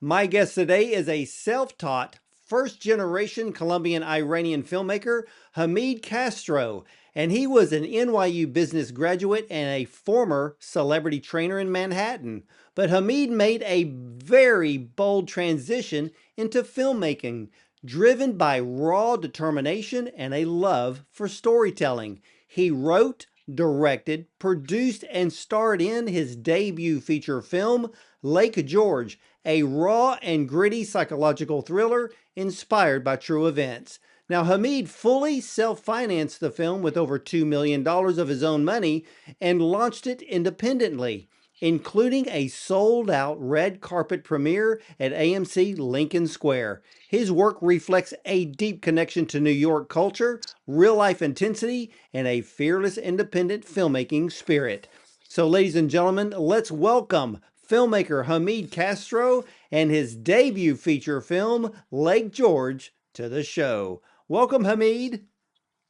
My guest today is a self taught first generation Colombian-Iranian filmmaker, Hamid Castro. And he was an NYU business graduate and a former celebrity trainer in Manhattan. But Hamid made a very bold transition into filmmaking, driven by raw determination and a love for storytelling. He wrote, directed, produced, and starred in his debut feature film, Lake George, a raw and gritty psychological thriller inspired by true events. Now, Hamid fully self financed the film with over $2 million of his own money and launched it independently, including a sold out red carpet premiere at AMC Lincoln Square. His work reflects a deep connection to New York culture, real life intensity, and a fearless independent filmmaking spirit. So, ladies and gentlemen, let's welcome filmmaker Hamid Castro and his debut feature film, Lake George, to the show. Welcome, Hamid.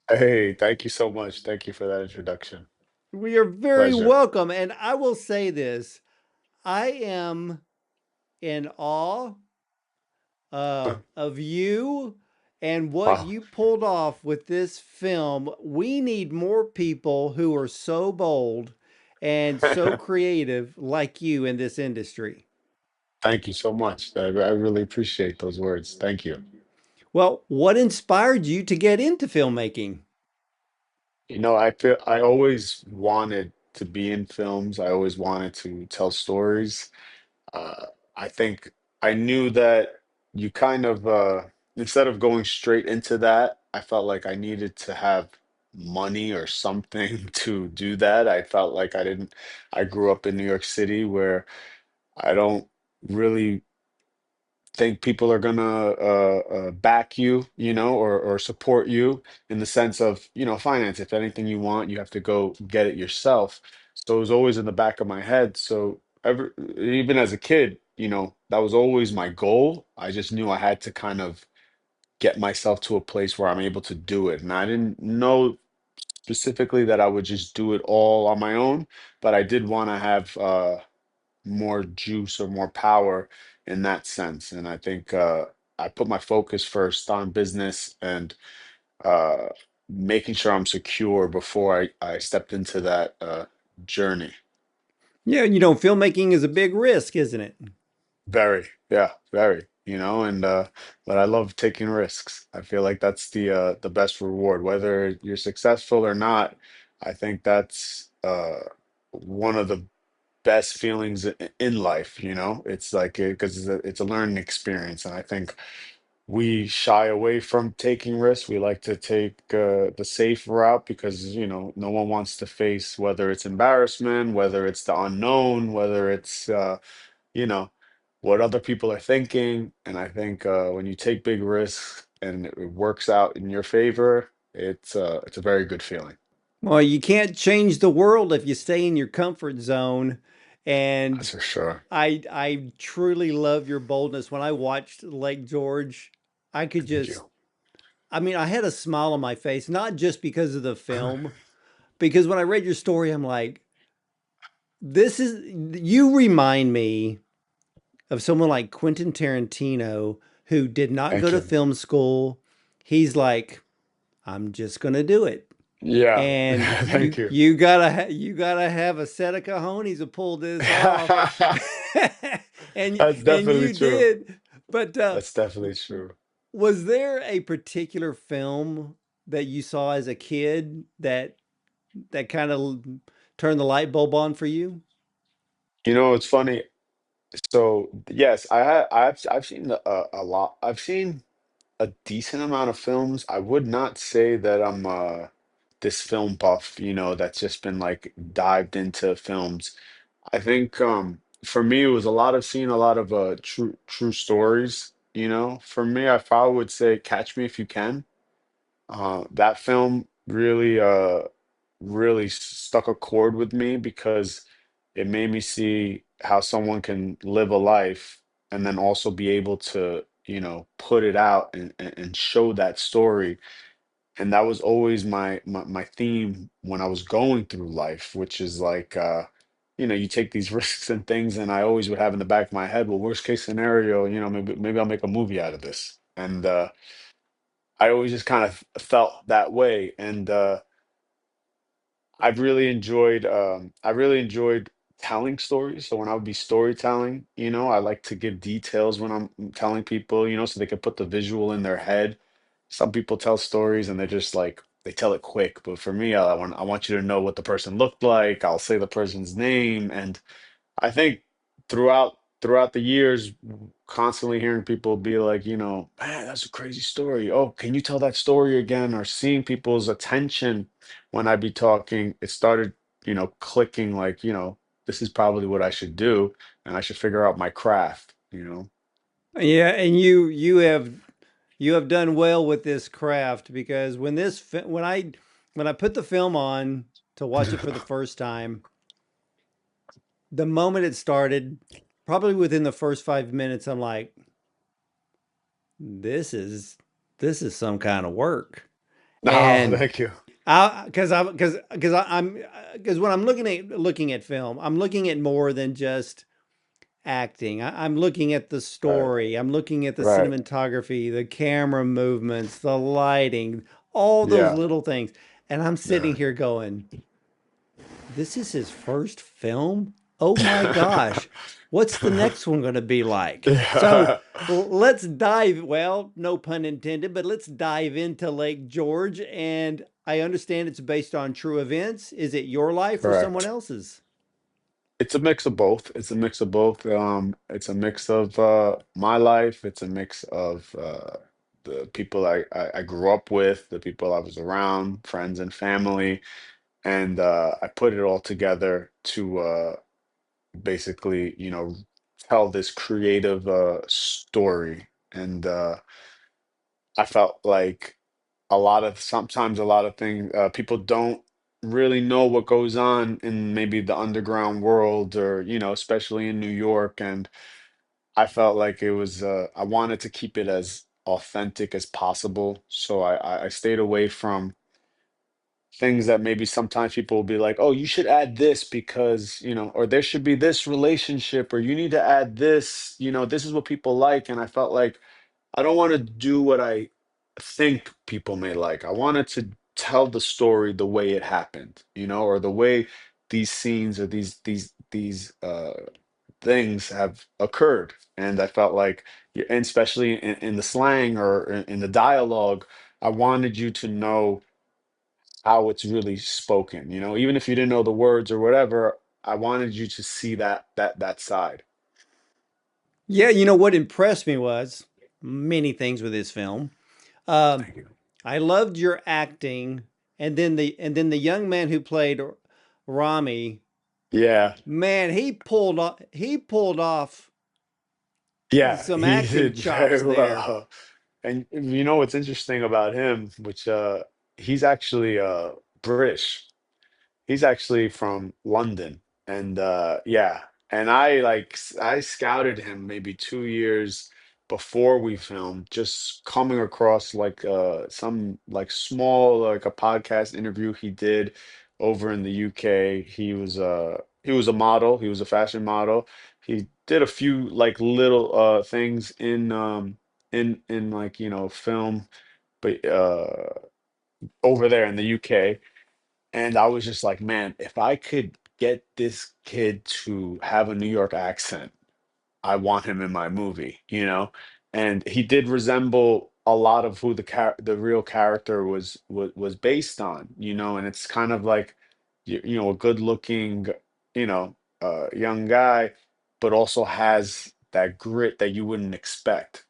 Hey, thank you so much. Thank you for that introduction. We are very Pleasure. welcome. And I will say this, I am in awe of you and what Wow. you pulled off with this film. We need more people who are so bold and so creative like you in this industry. Thank you so much. I really appreciate those words. Thank you. Well, what inspired you to get into filmmaking? I feel I always wanted to be in films. I always wanted to tell stories. Uh, I think I knew that you kind of instead of going straight into that, I felt like I needed to have money or something to do that. I felt like I grew up in New York City where I don't really think people are gonna back you, or support you in the sense of, finance. If anything you want, you have to go get it yourself. So it was always in the back of my head. So even as a kid, that was always my goal. I just knew I had to kind of get myself to a place where I'm able to do it. And I didn't know specifically that I would just do it all on my own, but I did want to have more juice or more power in that sense. And I think I put my focus first on business and uh, making sure I'm secure before I stepped into that journey. Yeah, filmmaking is a big risk, isn't it? Very, yeah, very, but I love taking risks. I feel like that's the best reward, whether you're successful or not. I think that's one of the best feelings in life, it's like because it's a learning experience. And I think we shy away from taking risks. We like to take the safe route because no one wants to face whether it's embarrassment, whether it's the unknown, whether it's you know what other people are thinking. And I think when you take big risks and it works out in your favor, it's a very good feeling. Well, you can't change the world if you stay in your comfort zone. That's And for sure. I truly love your boldness. When I watched Lake George, I could Thank just, you. I mean, I had a smile on my face, not just because of the film, because when I read your story, I'm like, you remind me of someone like Quentin Tarantino who did not go Thank to you. film school. He's like, I'm just going to do it. Yeah. And Thank you. you gotta have a set of cojones to pull this off. That's And definitely you true. did. But That's definitely true. was there a particular film that you saw as a kid that kind of turned the light bulb on for you? It's funny. So yes, I've seen a lot. I've seen a decent amount of films. I would not say that I'm this film buff, that's just been like dived into films. I think for me it was a lot of seeing a lot of true stories. For me, I probably would say Catch Me If You Can. That film really stuck a chord with me because it made me see how someone can live a life and then also be able to, put it out and show that story. And that was always my theme when I was going through life, which is like you take these risks and things, and I always would have in the back of my head, well, worst case scenario, maybe I'll make a movie out of this. And I always just kind of felt that way. And I really enjoyed telling stories. So when I would be storytelling, I like to give details when I'm telling people, so they can put the visual in their head. Some people tell stories and they're just like they tell it quick, but for me, I want you to know what the person looked like. I'll say the person's name, and I think throughout the years, constantly hearing people be like, man, that's a crazy story. Oh, can you tell that story again? Or seeing people's attention when I be talking, it started, clicking like, this is probably what I should do, and I should figure out my craft. Yeah, and you have done well with this craft because when I put the film on to watch it for the first time, the moment it started, probably within the first 5 minutes, I'm like, this is this is some kind of work. No, And thank you. I because when I'm looking at film, I'm looking at more than just acting. I'm looking at the Right, story. I'm looking at the right. cinematography, the camera movements, the lighting, all those Yeah, little things. And I'm sitting yeah. here going, this is his first film? Oh my gosh. What's the next one going to be like? So Yeah. let's dive, well, no pun intended, but let's dive into Lake George. And I understand it's based on true events. Is it your life or someone Correct. else's? It's a mix of both. It's a mix of both. It's a mix of my life. It's a mix of the people I grew up with, the people I was around, friends and family, and I put it all together to basically, tell this creative story. And I felt like sometimes a lot of things people don't really know what goes on in maybe the underground world, or especially in New York. And I felt like I wanted to keep it as authentic as possible, so I stayed away from things that maybe sometimes people will be like, oh, you should add this because, or there should be this relationship, or you need to add this, this is what people like. And I felt like I don't want to do what I think people may like. I wanted to tell the story the way it happened, or the way these scenes or these things have occurred. And I felt like, and especially in the slang or in the dialogue, I wanted you to know how it's really spoken. Even if you didn't know the words or whatever, I wanted you to see that side. Yeah, you know what impressed me was many things with this film. Um, Thank you. I loved your acting, and then the young man who played Rami, Yeah. man, he pulled off Yeah, some he acting did chops very there. well. And what's interesting about him, which he's actually British. He's actually from London. And yeah, and I scouted him maybe 2 years before we filmed, just coming across like some like small like a podcast interview he did over in the UK. He was a model, he was a fashion model. He did a few like little things in like, film, but over there in the UK. And I was just like, man, if I could get this kid to have a New York accent, I want him in my movie. And he did resemble a lot of who the real character was based on. And it's kind of like a good looking, young guy, but also has that grit that you wouldn't expect.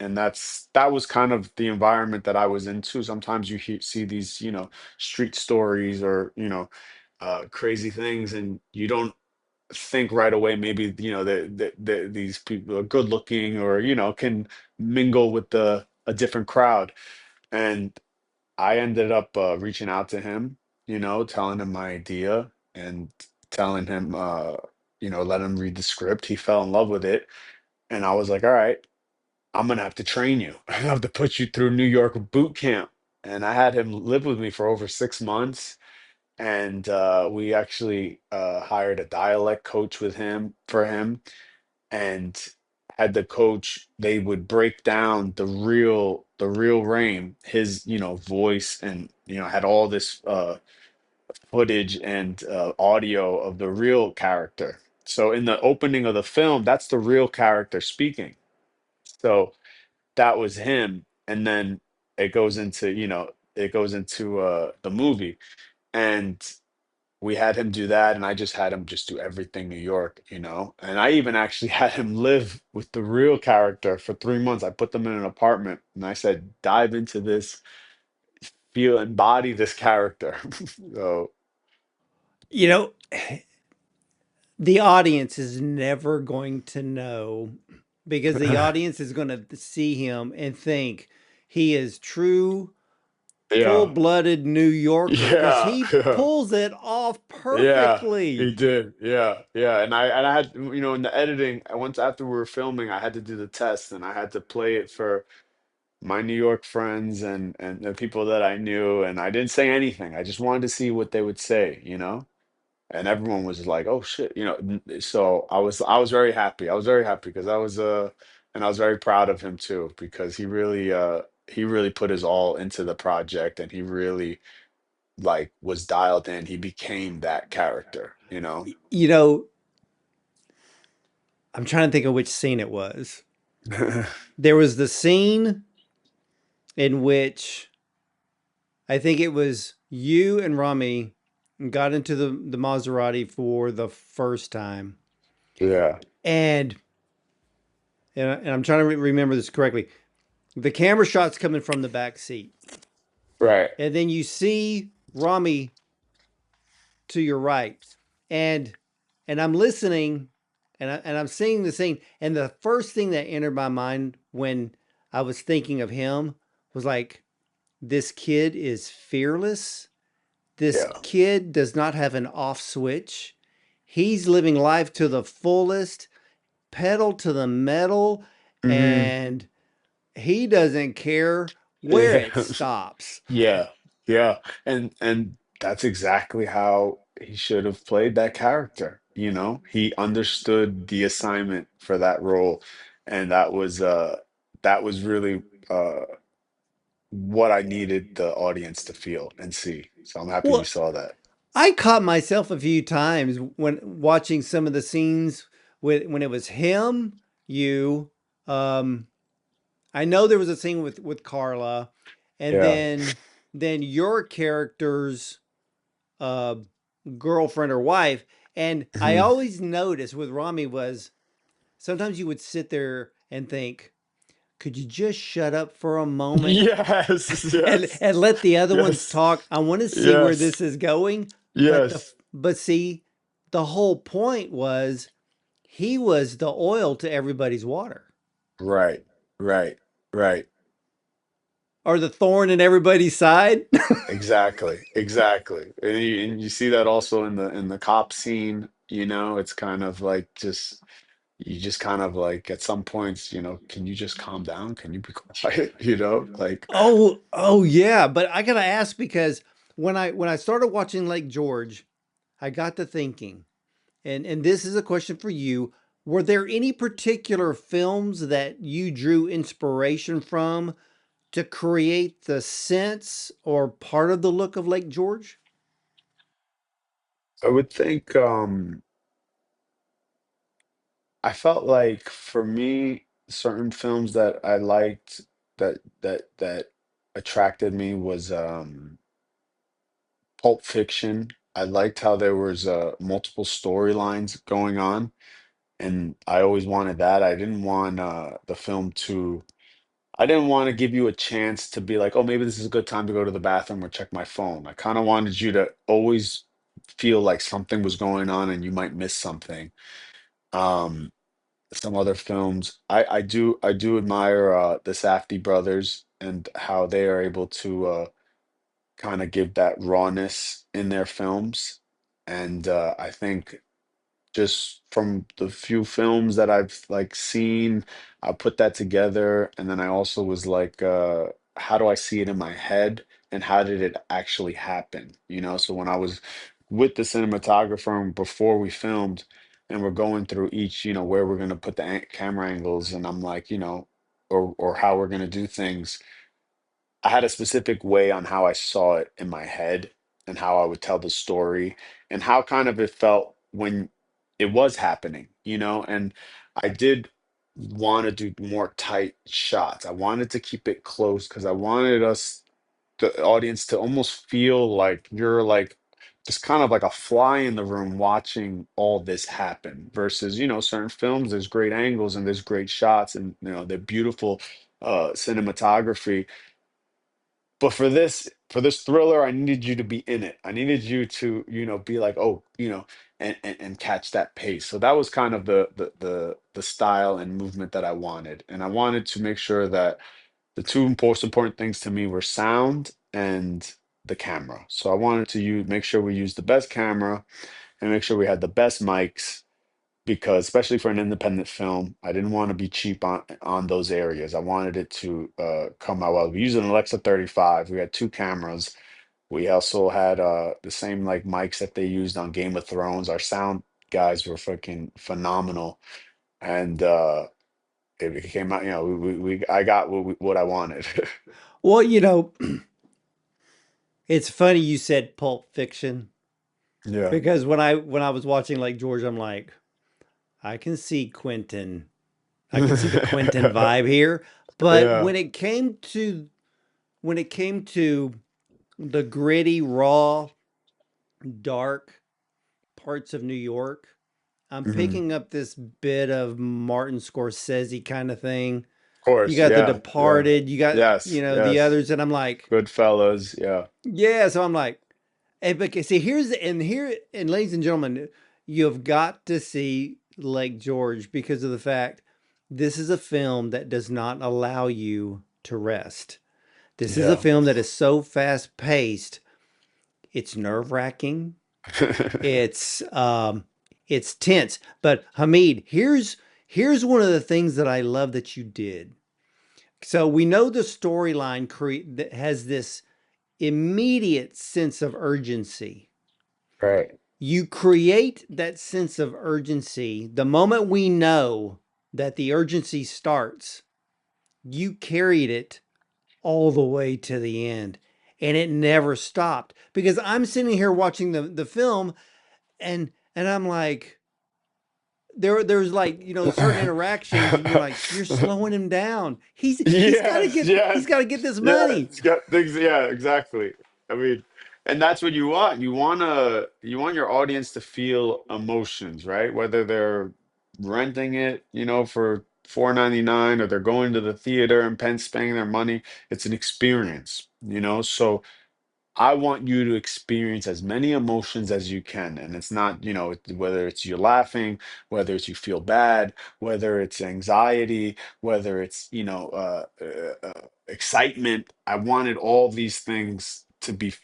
And that was kind of the environment that I was into. Sometimes see these, street stories or, crazy things, and you don't think right away maybe these people are good looking, or can mingle with a different crowd. And I ended up reaching out to him, telling him my idea, and telling him let him read the script. He fell in love with it, and I was like, all right, I'm gonna have to train you. I have to put you through New York boot camp. And I had him live with me for over 6 months, and we actually hired a dialect coach with him for him, and had the coach. They would break down the real Rain, his voice, and had all this footage and audio of the real character. So in the opening of the film, that's the real character speaking. So that was him, and then it goes into the movie, and we had him do that, and I just had him just do everything New York. And I even actually had him live with the real character for 3 months. I put them in an apartment, and I said, dive into this, feel, embody this character. So You know, the audience is never going to know because the audience is going to see him and think he is true, yeah, full-blooded New Yorker because yeah, he yeah. pulls it off Yeah, he perfectly. did. Yeah, yeah. And I had, in the editing, once after we were filming, I had to do the test, and I had to play it for my New York friends and the people that I knew, and I didn't say anything. I just wanted to see what they would say. And everyone was like, "Oh shit." So I was very happy. I was very happy because I was very proud of him too, because he really put his all into the project, and he really like was dialed in. He became that character. You know, I'm trying to think of which scene it was. There was the scene in which I think it was you and Rami got into the Maserati for the first time. Yeah, And and I'm trying to remember this correctly. The camera shot's coming from the back seat. right. And then you see Rami to your right. And I'm listening and I'm seeing the scene. And the first thing that entered my mind when I was thinking of him was like, this kid is fearless. This Yeah. kid does not have an off switch. He's living life to the fullest, pedal to the metal, Hmm. and he doesn't care where Yeah. it stops. Yeah. Yeah. And that's exactly how he should have played that character. He understood the assignment for that role, and that was really what I needed the audience to feel and see. So I'm happy you Well, saw that. I caught myself a few times when watching some of the scenes when it was him, you. Um, I know there was a scene with Carla, and Yeah. then your character's uh, girlfriend or wife. And I Mhm. always noticed with Rami was sometimes you would sit there and think, could you just shut up for a moment Yes, yes, and let the other ones yes, talk? I want to see where yes, this is going. But yes. see, the whole point was he was the oil to everybody's water Right, right, right. or the thorn in everybody's side. Exactly, exactly. And you see that also in the cop scene. It's kind of like you just kind of like at some points, can you just calm down? Can you be quiet? Like Oh yeah, but I gotta ask because when I started watching Lake George, I got to thinking, and this is a question for you. Were there any particular films that you drew inspiration from to create the sense or part of the look of Lake George? I would think I felt like for me, certain films that I liked that attracted me was Pulp Fiction. I liked how there was multiple storylines going on, and I always wanted that. I didn't want the film to. I didn't want to give you a chance to be like, oh, maybe this is a good time to go to the bathroom or check my phone. I kind of wanted you to always feel like something was going on and you might miss something. Um, some other films, I do admire the Safdie brothers and how they are able to kind of give that rawness in their films. And I think just from the few films that I've like seen, I put that together, and then I also was like, how do I see it in my head? and how did it actually happen? You know, so when I was with the cinematographer and before we filmed, and we're going through each, where we're gonna put the camera angles, and I'm like, or how we're gonna do things. I had a specific way on how I saw it in my head and how I would tell the story and how kind of it felt when it was happening, and I did want to do more tight shots. I wanted to keep it close because I wanted the audience, to almost feel like you're like just kind of like a fly in the room watching all this happen versus, certain films, there's great angles and there's great shots and, they're beautiful cinematography, but for this thriller, I needed you to be in it. I needed you to, be like, oh, and catch that pace. So that was kind of the style and movement that I wanted. And I wanted to make sure that the two most important things to me were sound and the camera. So I wanted to make sure we used the best camera and make sure we had the best mics because especially for an independent film, I didn't want to be cheap on those areas. I wanted it to come out well. We used an Alexa 35. We had two cameras. We also had the same like mics that they used on Game of Thrones. Our sound guys were freaking phenomenal, and it came out. I got what I wanted. Well, it's funny you said Pulp Fiction Yeah. because when I was watching like George, I'm like, I can see Quentin. I can see the Quentin vibe here. But Yeah. when it came to the gritty, raw, dark parts of New York, I'm Mhm. picking up this bit of Martin Scorsese kind of thing. Of You course. got The Yeah. Yeah. Departed, you got, Yes. the Yes. others, and I'm like, Goodfellas. Yeah. yeah. So I'm like, hey, but see, and ladies and gentlemen, you've got to see Lake George because of the fact this is a film that does not allow you to rest. This is a Yeah. film that is so fast paced. It's nerve wracking. It's it's tense. But Hamid, here's one of the things that I love that you did. So we know the storyline that has this immediate sense of urgency. Right. You create that sense of urgency the moment we know that the urgency starts. You carried it all the way to the end, and it never stopped because I'm sitting here watching the film, and I'm like, there's like, certain interactions, and you're like, you're slowing him down. Yes, He's yes, got to get this money. yes. Got things, yeah, exactly. I mean, and that's what you want. You want your audience to feel emotions, right? Whether they're renting it, for 4.99 or they're going to the theater and spending their money. It's an experience. So I want you to experience as many emotions as you can. And it's not, whether it's you laughing, whether it's you feel bad, whether it's anxiety, whether it's, excitement. I wanted all these things to be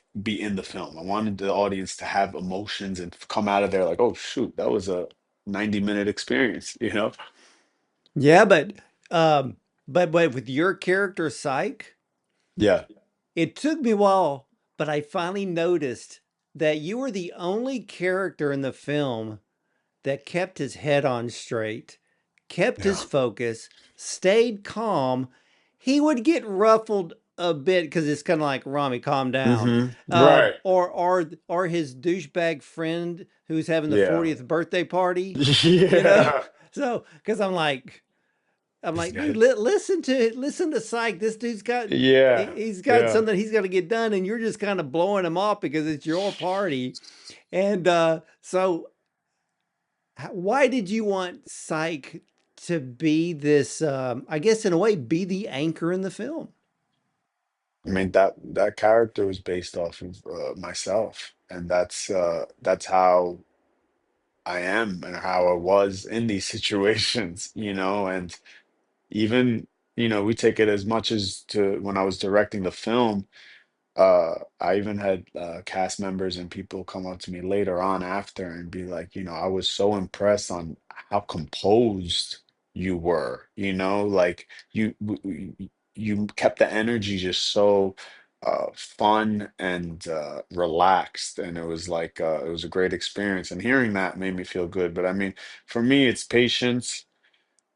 in the film. I wanted the audience to have emotions and come out of there like, oh shoot, that was a 90-minute experience. Yeah, um, but with your character, Psych, Yeah. it took me a while, but I finally noticed that you were the only character in the film that kept his head on straight, kept his Yeah. focus, stayed calm. He would get ruffled a bit because it's kind of like Rami, calm down. Right. Or his douchebag friend who's having the Yeah. 40th birthday party, you know. Yeah. So because I'm This like, dude, guy. listen to Psych. This dude's got Yeah. he's got Yeah. something he's got to get done, and you're just kind of blowing him off because it's your party. And so why did you want Psych to be this, I guess in a way, be the anchor in the film? I mean that character was based off of myself, and that's how I am and how I was in these situations. And even we take it as much as to when I was directing the film. I even had cast members and people come up to me later on after and be like, I was so impressed on how composed you were, like you kept the energy just so. fun and relaxed, and it was like it was a great experience. And hearing that made me feel good. But I mean, for me, it's patience,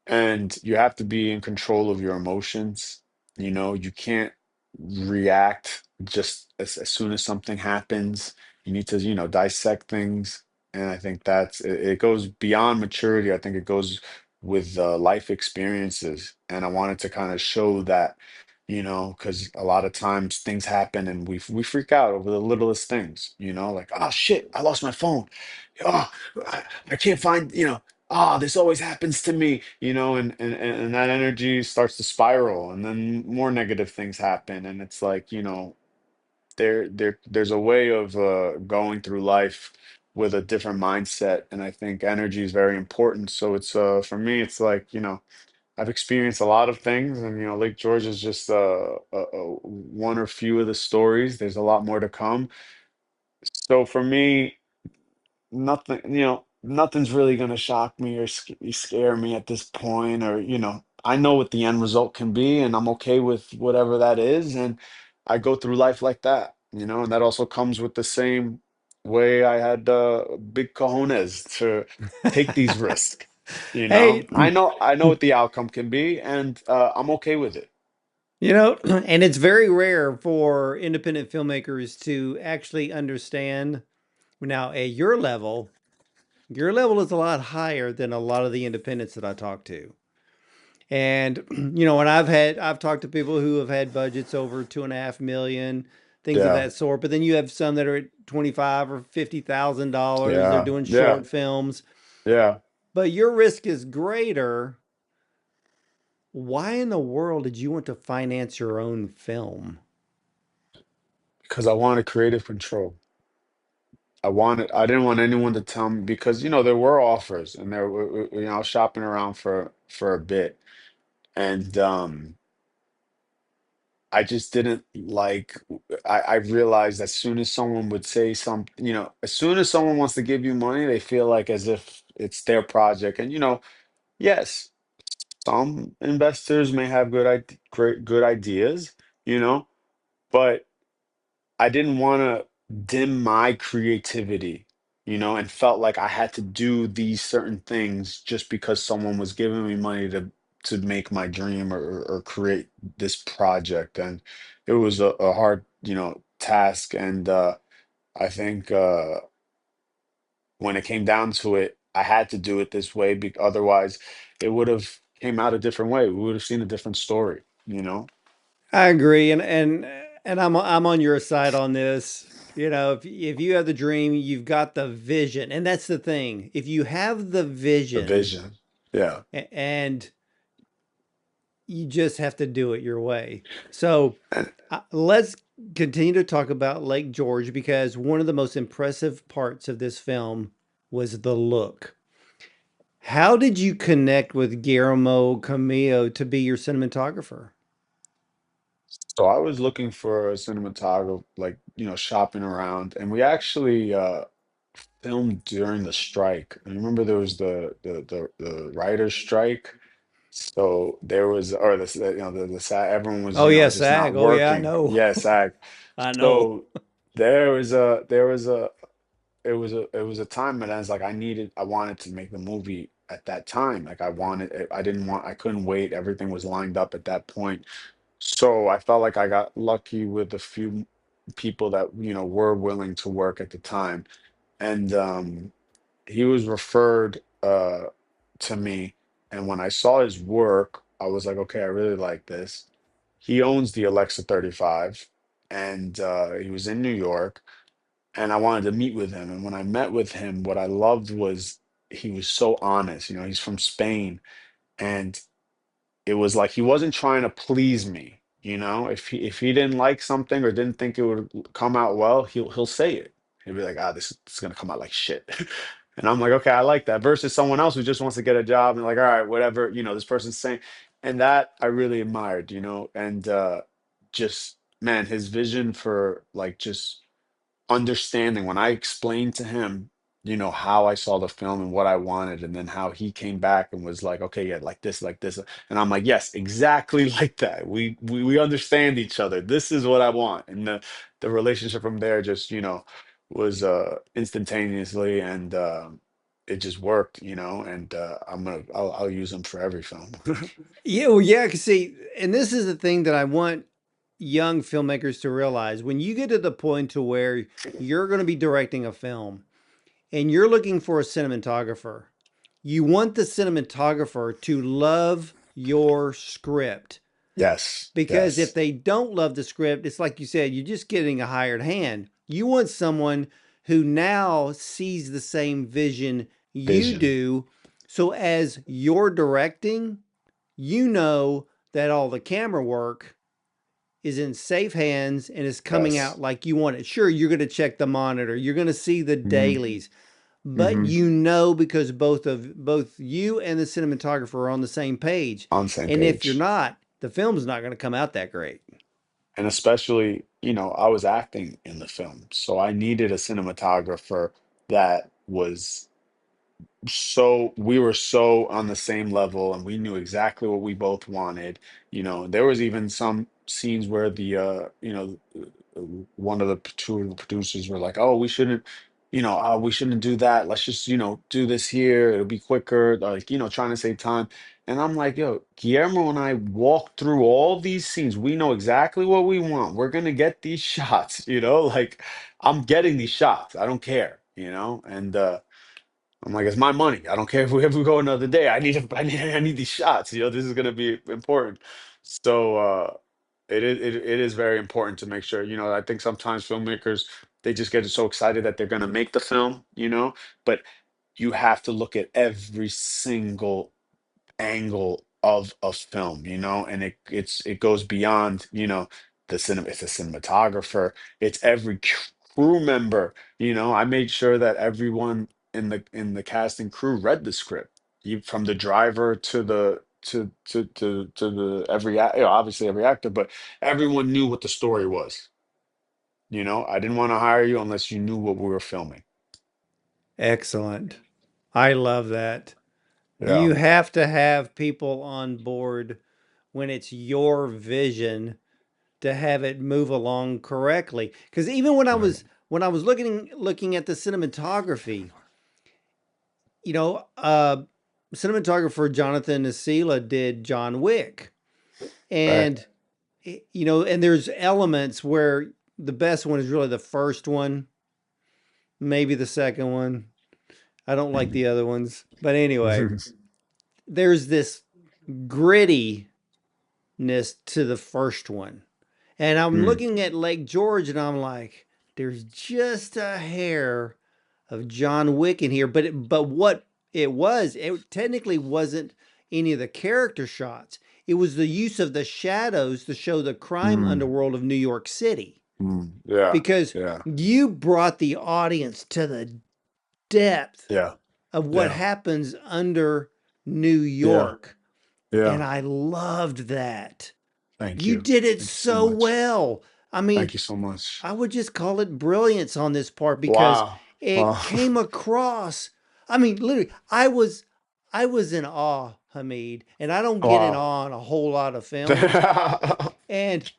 and you have to be in control of your emotions. You know, you can't react just as soon as something happens. You need to, dissect things. And I think it goes beyond maturity. I think it goes with life experiences. And I wanted to kind of show that, because a lot of times things happen and we freak out over the littlest things, like, oh shit, I lost my phone. Oh, I can't find, this always happens to me, and that energy starts to spiral, and then more negative things happen, and it's like, there's a way of going through life with a different mindset, and I think energy is very important. So it's for me, it's like, I've experienced a lot of things, and Lake George is just one or few of the stories. There's a lot more to come. So for me, nothing's really going to shock me or scare me at this point, or, I know what the end result can be, and I'm okay with whatever that is. And I go through life like that, and that also comes with the same way I had big cojones to take these risks. Hey, I know what the outcome can be, and I'm okay with it. and it's very rare for independent filmmakers to actually understand. Now, at your level is a lot higher than a lot of the independents that I talk to. And and I've talked to people who have had budgets over 2.5 million, things of Yeah, that sort. But then you have some that are at 25 or $50,000. They're yeah, doing yeah, short films, yeah. but your risk is greater. Why in the world did you want to finance your own film? Because I wanted creative control. I didn't want anyone to tell me, because there were offers, and I was shopping around for a bit, and I just didn't like. I realized as soon as someone would say something, as soon as someone wants to give you money, they feel like as if it's their project. And yes, some investors may have great good ideas, you know, but I didn't want to dim my creativity, and felt like I had to do these certain things just because someone was giving me money to make my dream, or create this project. And it was a hard, task. And I think when it came down to it, I had to do it this way, because otherwise it would have came out a different way. We would have seen a different story, I agree, and I'm on your side on this. If you have the dream, you've got the vision, and that's the thing. If you have the the vision, vision. Yeah. and you just have to do it your way. So And let's continue to talk about Lake George, because one of the most impressive parts of this film was the look. How did you connect with Guillermo Camillo to be your cinematographer? So I was looking for a cinematographer, like, shopping around, and we actually filmed during the strike. I remember there was the writer's strike. So there was, or the SAG, everyone was, Oh yeah, just not SAG. Oh yeah, I working. know. Yeah, SAG. I know. So there was a it was a time that I was like, I wanted to make the movie at that time. Like, I didn't want, I couldn't wait. Everything was lined up at that point. So I felt like I got lucky with a few people that, were willing to work at the time. And he was referred to me. And when I saw his work, I was like, okay, I really like this. He owns the Alexa 35, and he was in New York, and I wanted to meet with him. And when I met with him, what I loved was he was so honest. He's from Spain, and it was like he wasn't trying to please me. If he didn't like something or didn't think it would come out well, he'll say it. He'll be like, this is gonna come out like shit. And I'm like, okay, I like that. Versus someone else who just wants to get a job and like, all right, whatever, this person's saying. And that I really admired, and just, man, his vision for, like, just understanding when I explained to him. how I saw the film and what I wanted, and then how he came back and was like, okay, yeah, like this, and I'm like, yes, exactly like that. We understand each other. This is what I want, and the relationship from there just was instantaneously, and it just worked, and I'll use them for every film. Yeah, well, yeah, 'cause see, and this is the thing that I want young filmmakers to realize. When you get to the point to where you're going to be directing a film and you're looking for a cinematographer, you want the cinematographer to love your script. Yes, Because if yes, they don't love the script, it's like you said, you're just getting a hired hand. You want someone who now sees the same vision you vision. do. So as you're directing, you know that all the camera work is in safe hands and is coming out Yes. like you want it. Sure, you're going to check the monitor, you're going to see the Hmm. dailies, but Hmm. you know because both you and the cinematographer are on the same page. On the same And if you're page. not, the film's not going to come out that great. And especially, I was acting in the film, so I needed a cinematographer that was so we were so on the same level, and we knew exactly what we both wanted. There was even some scenes where one of the two of the producers were like, "Oh, we shouldn't do that. Let's just do this here. It'll be quicker." Like, trying to save time. And I'm like, "Yo, Guillermo and I walked through all these scenes. We know exactly what we want. We're gonna get these shots. Like I'm getting these shots. I don't care. And I'm like, it's my money. I don't care if we go another day. I need these shots. This is gonna be important. So it is very important to make sure. I think sometimes filmmakers, they just get so excited that they're gonna make the film. But you have to look at every single angle of a film, and it goes beyond, it's a cinematographer, it's every crew member. I made sure that everyone in the cast and crew read the script, from the driver to the obviously every actor, but everyone knew what the story was. I didn't want to hire you unless you knew what we were filming. Excellent. I love that. Yeah. You have to have people on board when it's your vision to have it move along correctly. Because even Right. when I was looking at the cinematography, you know, cinematographer Jonathan Nasila did John Wick, Right. and and there's elements where the best one is really the first one, maybe the second one. I don't like the other ones, but anyway, there's this grittiness to the first one. And I'm Mm, looking at Lake George and I'm like, there's just a hair of John Wick in here. But what it technically wasn't any of the character shots. It was the use of the shadows to show the crime mm, underworld of New York City. yeah. Because Yeah. you brought the audience to the depth Yeah. of what Yeah. happens under New Yeah. York. And Yeah. I loved that. Thank You you. did it Thank you so so much. well. I mean, Thank you so much. I would just call it brilliance on this part because Wow. it Wow. came across. I mean, literally, I was in awe, Hamid, and I don't get in Wow. awe on a whole lot of films. And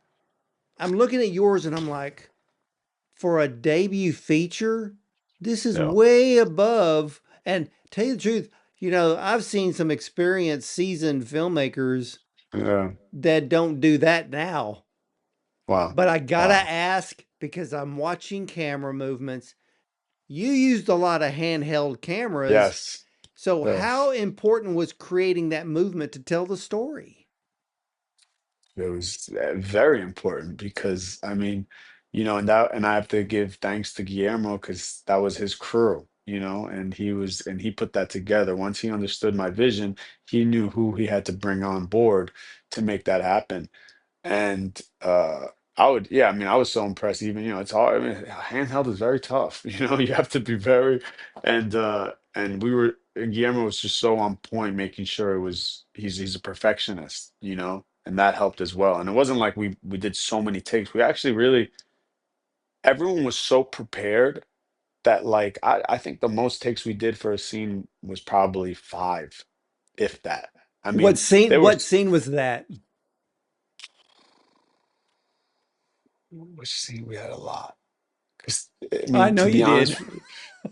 I'm looking at yours and I'm like, for a debut feature, this is Yeah. way above. And tell you the truth, I've seen some experienced, seasoned filmmakers Yeah. that don't do that now. Wow. But I gotta Wow. ask because I'm watching camera movements. You used a lot of handheld cameras. Yes. So, how Yes. important was creating that movement to tell the story? It was very important because, I mean, and I have to give thanks to Guillermo because that was his crew, and he put that together. Once he understood my vision, he knew who he had to bring on board to make that happen. And yeah, I mean, I was so impressed. Even, it's hard. I mean, handheld is very tough. You have to be very, and Guillermo was just so on point, making sure he's a perfectionist, and that helped as well. And it wasn't like we did so many takes. We actually really, everyone was so prepared that like I think the most takes we did for a scene was probably five, if that. I What mean, there scene? were What scene was that? which scene we had a lot. 'Cause, I I mean, know to you be did. honest,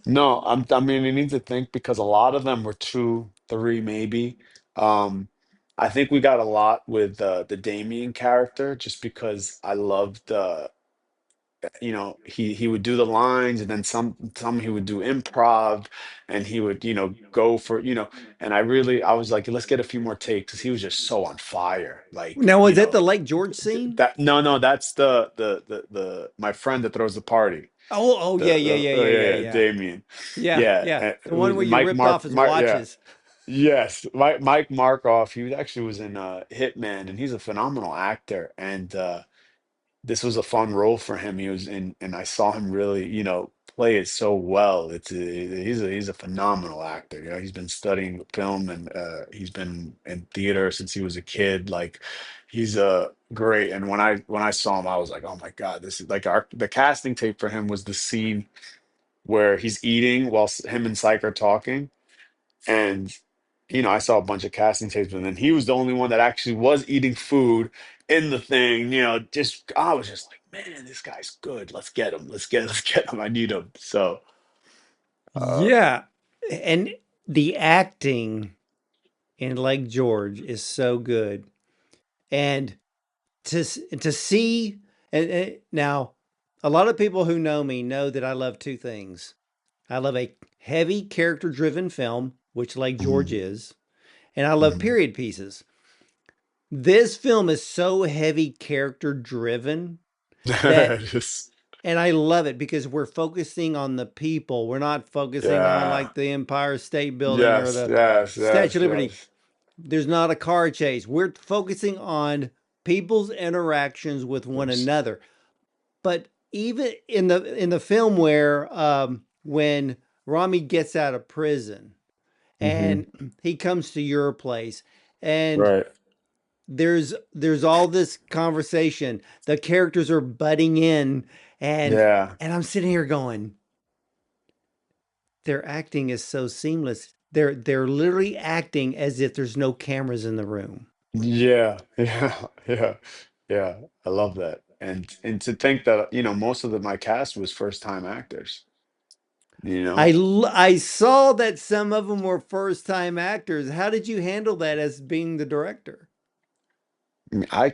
no, I mean, I need to think because a lot of them were two, three, maybe. Um, I think we got a lot with the Damien character just because I loved he would do the lines and then some he would do improv and he would go for and I was like, let's get a few more takes because he was just so on fire, like Now, was that the Lake George scene? that no, that's the my friend that throws the party. Oh, oh, yeah, yeah, yeah, yeah, Yeah, yeah, yeah, yeah, Damien. yeah, Yeah, yeah. and The one where you Mike ripped off his Yeah, watches. yes, Mike Markoff. He actually was in Hitman, and he's a phenomenal actor. And this was a fun role for him. He was in, and I saw him really, play it so well. He's a phenomenal actor. He's been studying film and he's been in theater since he was a kid. Like, he's great. And when I saw him, I was like, oh my God, this is like the casting tape for him was the scene where he's eating while him and Syke are talking. And, I saw a bunch of casting tapes, and then he was the only one that actually was eating food in the thing. Just I was just like, man, this guy's good. Let's get him. Let's get him. I need him. So, uh, Yeah, and the acting in Lake George is so good, and to see and now a lot of people who know me know that I love two things. I love a heavy character driven film, which Lake George mhm, is, and I love mhm. period pieces. This film is so heavy character driven that Just and I love it because we're focusing on the people. We're not focusing on yeah. like the Empire State Building or Yes, the yes, Statue yes, of Liberty. yes, There's not a car chase. We're focusing on people's interactions with one yes. another. But even in the film where when Rami gets out of prison Hmm. and he comes to your place and Right. there's all this conversation, the characters are butting in and Yeah. I'm sitting here going, their acting is so seamless. They're literally acting as if there's no cameras in the room. Yeah. Yeah. Yeah. Yeah. I love that. And to think that, most of my cast was first time actors, you know? I saw that some of them were first time actors. How did you handle that as being the director? I mean, I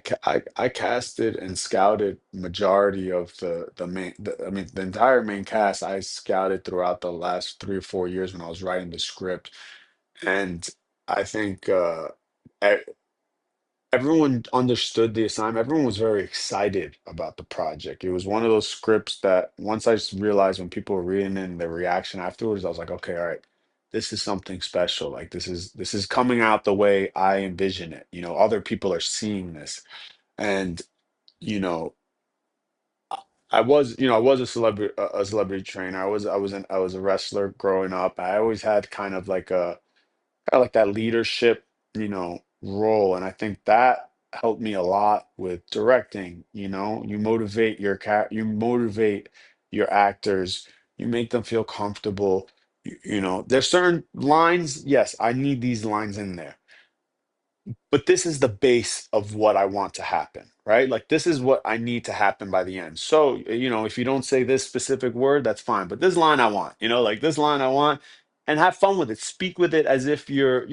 casted and scouted majority of I mean, the entire main cast I scouted throughout the last 3 or 4 years when I was writing the script. And I think e- everyone understood the assignment. Everyone was very excited about the project. It was one of those scripts that once I realized when people were reading it and their reaction afterwards, I was like, okay, all right, this is something special. Like this is coming out the way I envision it. Other people are seeing this. And, you know, I was a celebrity trainer. I was a wrestler growing up. I always had kind of like that leadership, role. And I think that helped me a lot with directing. You motivate your actors, you make them feel comfortable. There's certain lines, yes, I need these lines in there, but this is the base of what I want to happen, right? Like this is what I need to happen by the end. So, if you don't say this specific word, that's fine. But this line I want, like this line I want, and have fun with it. Speak with it as if you're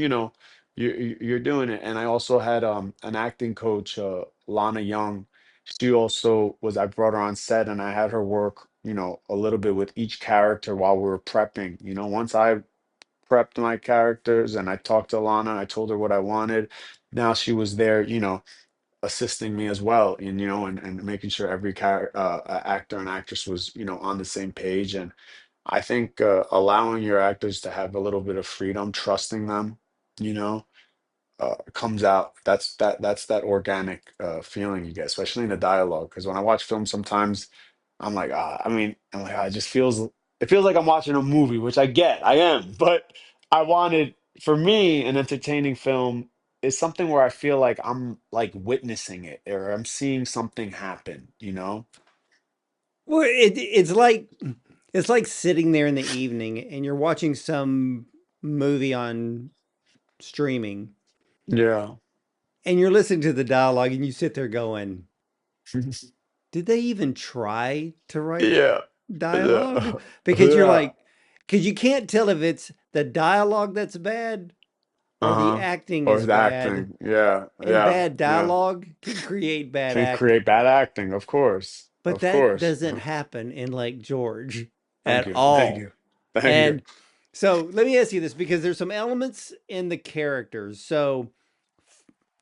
doing it. And I also had an acting coach, Lana Young. She also was, I brought her on set and I had her work, a little bit with each character while we were prepping. Once I prepped my characters and I talked to Lana. I told her what I wanted. Now she was there, assisting me as well, and making sure every actor and actress was, on the same page. And I think allowing your actors to have a little bit of freedom, trusting them, you know, comes out. That's that organic feeling you get, especially in the dialogue. Because when I watch films, sometimes I'm like, it feels like I'm watching a movie, which I am, but I wanted for me an entertaining film is something where I feel like I'm like witnessing it or I'm seeing something happen. Well, it's like It's like sitting there in the evening and you're watching some movie on streaming Yeah. and you're listening to the dialogue and you sit there going, did they even try to write Yeah. dialogue? Yeah. Because you're Yeah. like, because you can't tell if it's the dialogue that's bad or the Uh-huh. acting Or is the bad. acting. Yeah. And Yeah. bad Yeah. dialogue can create bad Can create acting. bad acting, of course. But Of that course. doesn't happen in Lake George Thank at you. Thank all. you. Thank you. And so let me ask you this because there's some elements in the characters. So,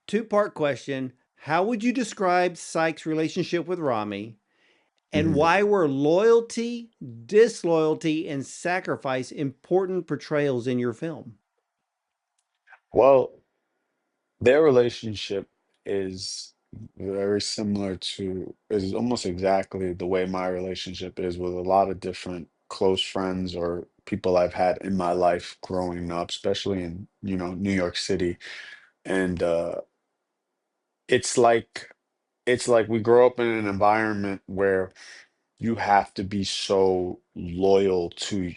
two-part question. How would you describe Sykes' relationship with Rami? And Mhm. why were loyalty, disloyalty, and sacrifice important portrayals in your film? Well, their relationship is very similar to, is almost exactly the way my relationship is with a lot of different close friends or people I've had in my life growing up, especially in, New York City. And it's like it's like we grow up in an environment where you have to be so loyal to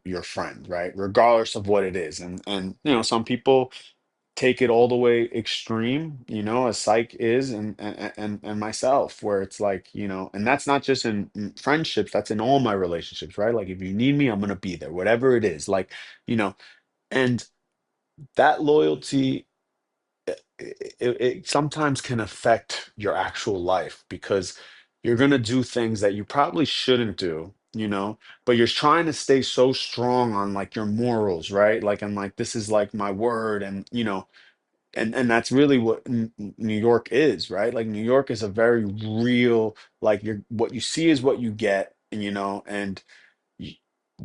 your friend, right? Regardless of what it is. And some people take it all the way extreme, as Psych is, and myself, where it's like, and that's not just in friendships, that's in all my relationships, right? Like if you need me, I'm gonna be there, whatever it is. Like, you know, and that loyalty, it sometimes can affect your actual life because you're going to do things that you probably shouldn't do, but you're trying to stay so strong on like your morals, right? Like, I'm like, this is like my word. And, and that's really what New York is, right? Like New York is a very real, like what you see is what you get, and and y-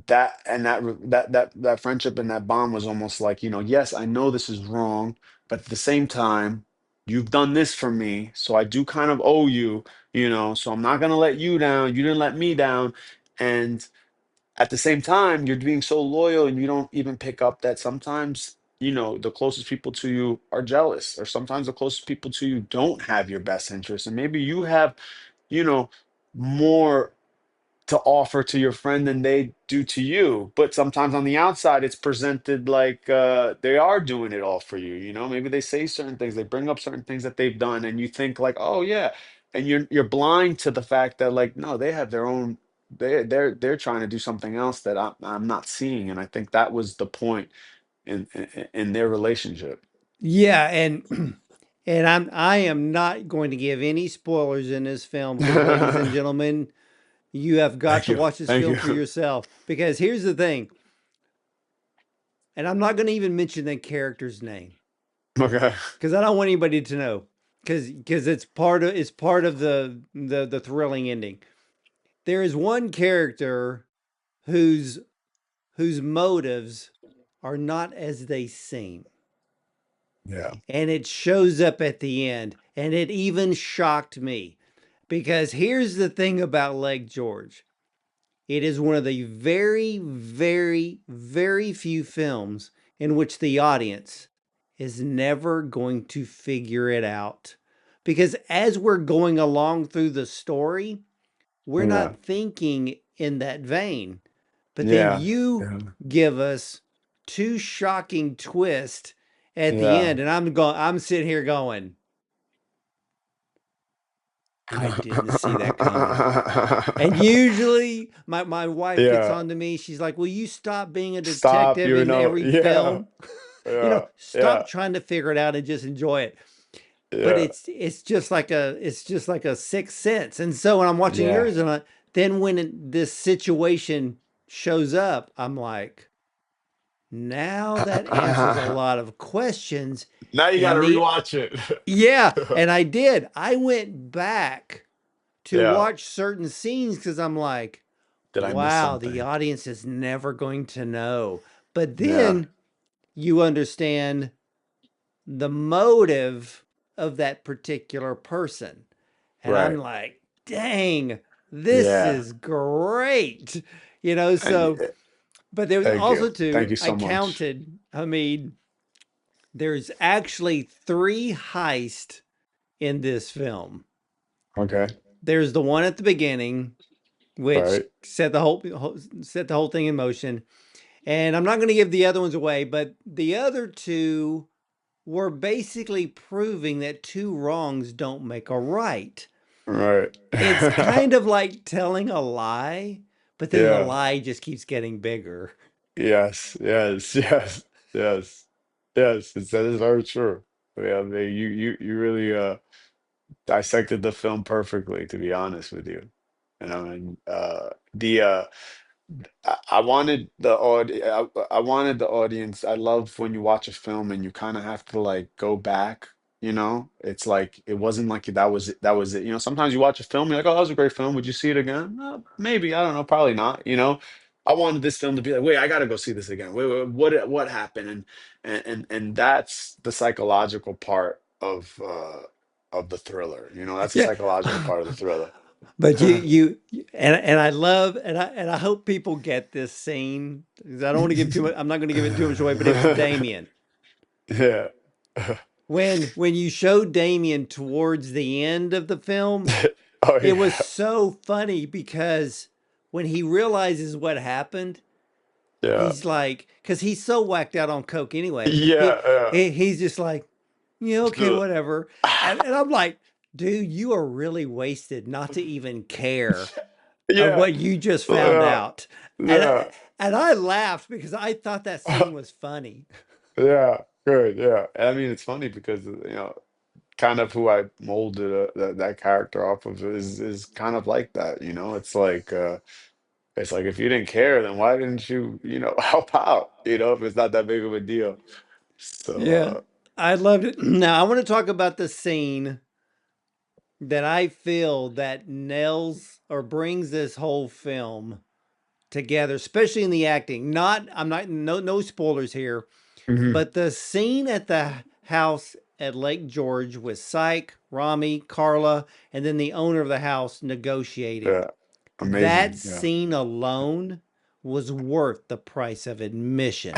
that friendship and that bond was almost like, yes, I know this is wrong, but at the same time, you've done this for me, so I do kind of owe you, so I'm not gonna let you down. You didn't let me down. And at the same time, you're being so loyal and you don't even pick up that sometimes, the closest people to you are jealous, or sometimes the closest people to you don't have your best interest. And maybe you have, you know, more to offer to your friend than they do to you. But sometimes on the outside, it's presented like they are doing it all for you. Maybe they say certain things, they bring up certain things that they've done, and you think like, oh yeah, and you're blind to the fact that like, no, they have their own. They're trying to do something else that I'm not seeing, and I think that was the point in their relationship. Yeah, and and I am not going to give any spoilers in this film because ladies and gentlemen, you have got Thank to you, watch this thank film you. for yourself because here's the thing, and I'm not going to even mention the character's name Okay. because I don't want anybody to know because it's part of the thrilling ending. There is one character whose whose motives are not as they seem. Yeah. And it shows up at the end. And it even shocked me because here's the thing about Lake George, it is one of the very, very, very few films in which the audience is never going to figure it out. Because as we're going along through the story, we're Yeah. not thinking in that vein. But then Yeah. you Yeah. give us two shocking twists at the Yeah. end, and I'm sitting here going, I didn't see that coming. And usually my wife gets Yeah. on to me. She's like, "Will you stop being a Stop, detective in every yeah, film? yeah, Stop yeah, trying to figure it out and just enjoy it." But yeah, it's just like a sixth sense. And so when I'm watching yeah. yours, then when this situation shows up, I'm like, now that answers a lot of questions. Now you gotta And the rewatch it. yeah, and I did. I went back to Yeah. watch certain scenes because I'm like, Did I miss wow, the something? audience is never going to know. But Yeah. then you understand the motive of that particular person. And I'm Right. like, dang, this Yeah. is great. And So, but there was thank you. also Thank too, you I so much. counted, I mean, there's actually three heists in this film. Okay. There's the one at the beginning, which Right. set the whole thing in motion. And I'm not going to give the other ones away, but the other two were basically proving that two wrongs don't make a right. Right. It's kind of like telling a lie, but then the Yeah. lie just keeps getting bigger. Yes. Yes. Yes. Yes. Yes. That is very true. Yeah, I mean, you really dissected the film perfectly, to be honest with you. You know, and the I wanted I wanted the audience. I love when you watch a film and you kind of have to like go back, you know? It's like it wasn't like that was it. You know, sometimes you watch a film, you're like, "Oh, that was a great film. Would you see it again?" Maybe, I don't know, probably not, you know? I wanted this film to be like, "Wait, I gotta go see this again. Wait, what happened?" And that's the psychological part of the thriller. You know, that's the Yeah. psychological part of the thriller. But and I love and I hope people get this scene, 'cause I don't want to give too much. I'm not going to give it too much away, but it's Damien. Yeah. When you show Damien towards the end of the film, Oh it was yeah. so funny because when he realizes what happened, Yeah. he's like, because he's so whacked out on coke anyway. Yeah, yeah. He's just like, yeah, okay, Ugh. whatever. And I'm like, dude, you are really wasted not to even care of Yeah. what you just found Yeah. out. And Yeah. and I laughed because I thought that scene was funny. Yeah. Good. Yeah. I mean, it's funny because you know, kind of who I molded that character off of is kind of like that. You know, it's like if you didn't care, then why didn't you, you know, help out? You know, if it's not that big of a deal. So, Yeah, I loved it. Now I want to talk about the scene that I feel that nails or brings this whole film together, especially in the acting. Not, I'm not, no spoilers here, mhm. but the scene at the house at Lake George with Syke, Rami, Carla, and then the owner of the house negotiating. Yeah, That amazing. Yeah. scene alone was worth the price of admission.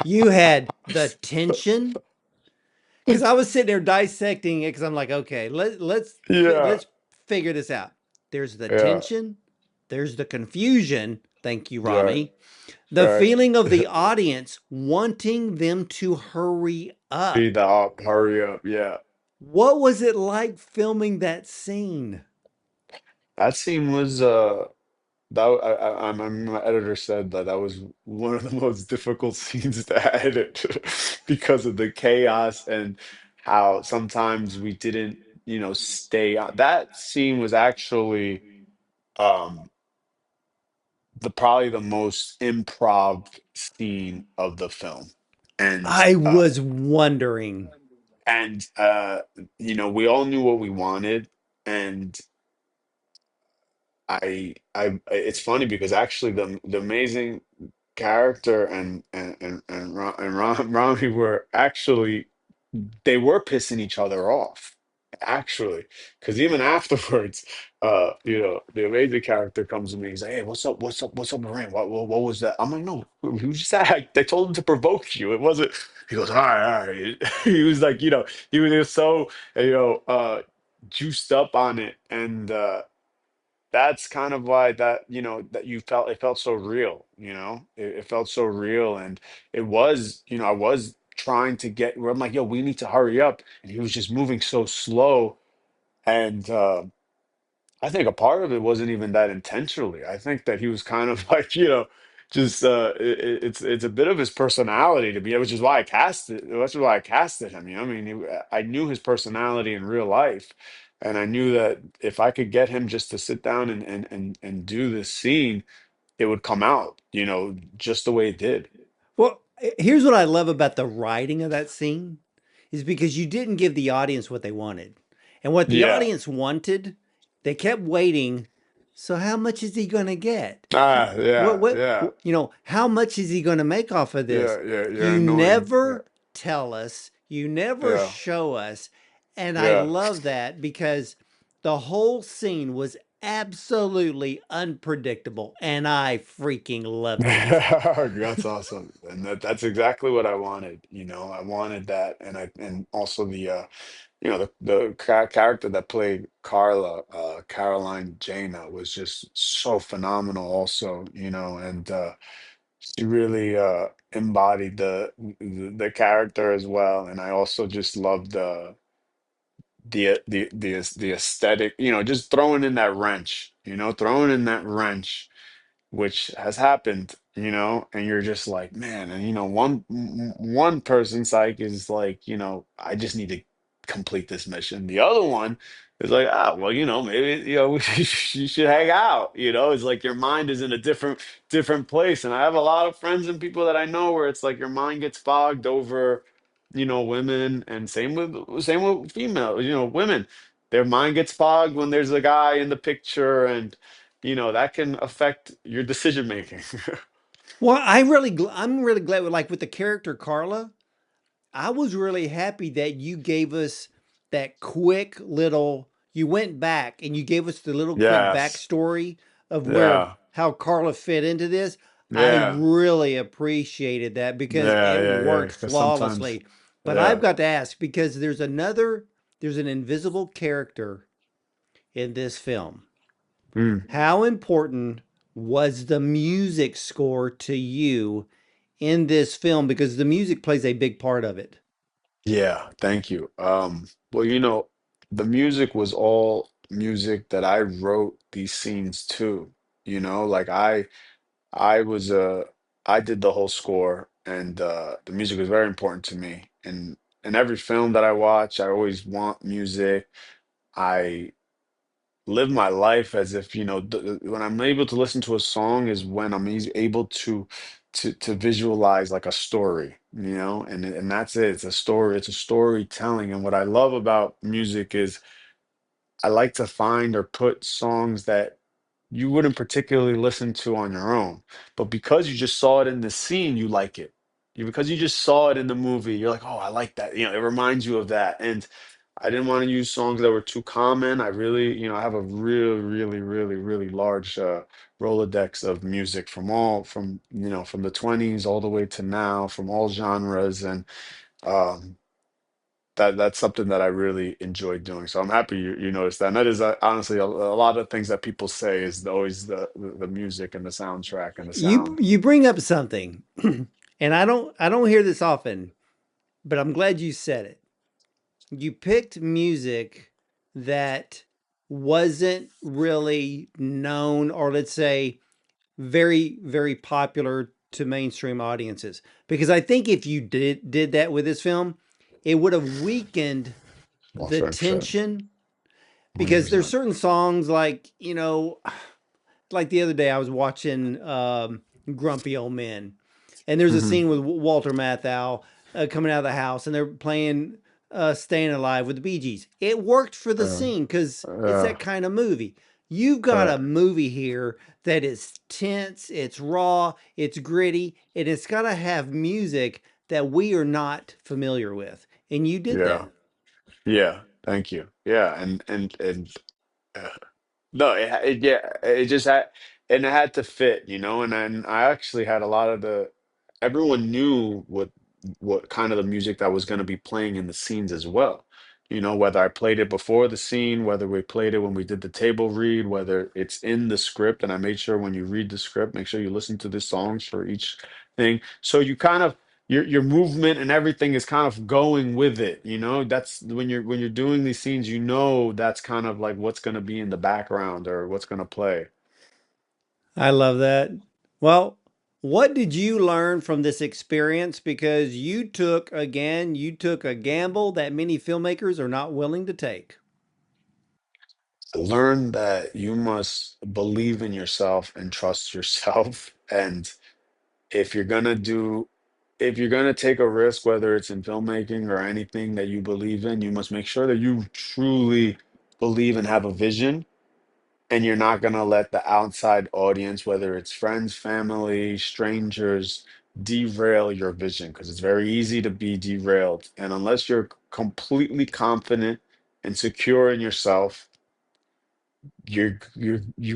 You had the tension, because I was sitting there dissecting it because I'm like, okay, Yeah. let's figure this out. There's the Yeah. tension, there's the confusion. Thank you, Right. Rami. The Right. feeling of the audience wanting them to hurry Speed up. that up, hurry up. Yeah. What was it like filming that scene? That scene was my editor said that that was one of the most difficult scenes to edit because of the chaos and how sometimes we didn't, you know, stay on. That scene was actually um the probably the most improv scene of the film. And I was wondering. and you know, we all knew what we wanted, and it's funny because actually the amazing character and Rami were actually they were pissing each other off actually, because even afterwards, you know, the amazing character comes to me. He's like, "Hey, what's up, Moran? What was that?" I'm like, "No, who just said they told him to provoke you? It wasn't." He goes, all right." He was like, you know, he was so you know juiced up on it, and that's kind of why that you know that you felt it felt so real, you know, it felt so real, and it was, you know, I was trying to get where I'm like, yo, we need to hurry up, and he was just moving so slow, and I think a part of it wasn't even that intentionally. I think that he was kind of like, you know, just it's a bit of his personality to be, which is why I cast it. That's why I casted him. You know, I mean, I knew his personality in real life, and I knew that if I could get him just to sit down and do this scene, it would come out, you know, just the way it did. Well, here's what I love about the writing of that scene is because you didn't give the audience what they wanted. And what the Yeah. audience wanted, they kept waiting. So how much is he going to get? Ah, yeah, What yeah, you know, how much is he going to make off of this? yeah, yeah. You're You annoying. Yeah, never tell us, you never yeah, show us. And I yeah. love that because the whole scene was absolutely unpredictable and I freaking loved it. That's awesome. And that's exactly what I wanted. You know, I wanted that. And also the the character that played Carla, Caroline Jaina, was just so phenomenal also, and she really embodied the character as well. And I also just loved the aesthetic, just throwing in that wrench, throwing in that wrench, which has happened, and you're just like, man, and one person's like is like, I just need to complete this mission. The other one is like, well, maybe, you should hang out, it's like your mind is in a different place. And I have a lot of friends and people that I know where it's like your mind gets fogged over, women, and same with female, women. Their mind gets fogged when there's a guy in the picture, and that can affect your decision making. Well, I'm really glad with like with the character Carla. I was really happy that you gave us that quick little. You went back and you gave us the little quick Yes. backstory of where Yeah. how Carla fit into this. I Yeah. really appreciated that because Yeah. it Yeah. Yeah. worked Because sometimes, flawlessly. But I've yeah. got to ask because there's an invisible character in this film. Mm. How important was the music score to you in this film? Because the music plays a big part of it. Yeah. Thank you. Well, the music was all music that I wrote these scenes to, like I was I did the whole score, and the music was very important to me. And in every film that I watch, I always want music. I live my life as if, when I'm able to listen to a song is when I'm able to visualize like a story, and that's it. It's a story. It's a storytelling. And what I love about music is I like to find or put songs that you wouldn't particularly listen to on your own, but because you just saw it in the scene, you like it. Because you just saw it in the movie, you're like, oh, I like that. It reminds you of that. And I didn't want to use songs that were too common. I really, I have a really, really, really, really large Rolodex of music from the 20s all the way to now, from all genres. And um, that's something that I really enjoy doing. So I'm happy you noticed that. And that is honestly a lot of things that people say is always the music and the soundtrack and the You sound. you bring up something, and I don't hear this often, but I'm glad you said it. You picked music that wasn't really known, or let's say very, very popular to mainstream audiences. Because I think if you did that with this film, it would have weakened the 100%. tension. Because there's 100%. certain songs like, like the other day I was watching Grumpy Old Men, and there's a Hmm. scene with Walter Matthau coming out of the house, and they're playing "Staying Alive" with the Bee Gees. It worked for the Uh, scene because it's uh, that kind of movie. You've got right. a movie here that is tense, it's raw, it's gritty, and it's got to have music that we are not familiar with, and you did Yeah. that. Yeah. Thank you. Yeah. And uh, no, yeah, it just had, and it had to fit, and then I actually had a lot of everyone knew what kind of the music that was going to be playing in the scenes as well. Whether I played it before the scene, whether we played it when we did the table read, whether it's in the script, and I made sure when you read the script, make sure you listen to the songs for each thing. So you kind of your movement and everything is kind of going with it, that's when you're doing these scenes, that's kind of like what's going to be in the background or what's going to play. I love that. Well, what did you learn from this experience? Because you took a gamble that many filmmakers are not willing to take. Learn that you must believe in yourself and trust yourself. And if you're going to do if you're going to take a risk, whether it's in filmmaking or anything that you believe in, you must make sure that you truly believe and have a vision, and you're not going to let the outside audience, whether it's friends, family, strangers, derail your vision, because it's very easy to be derailed. And unless you're completely confident and secure in yourself, you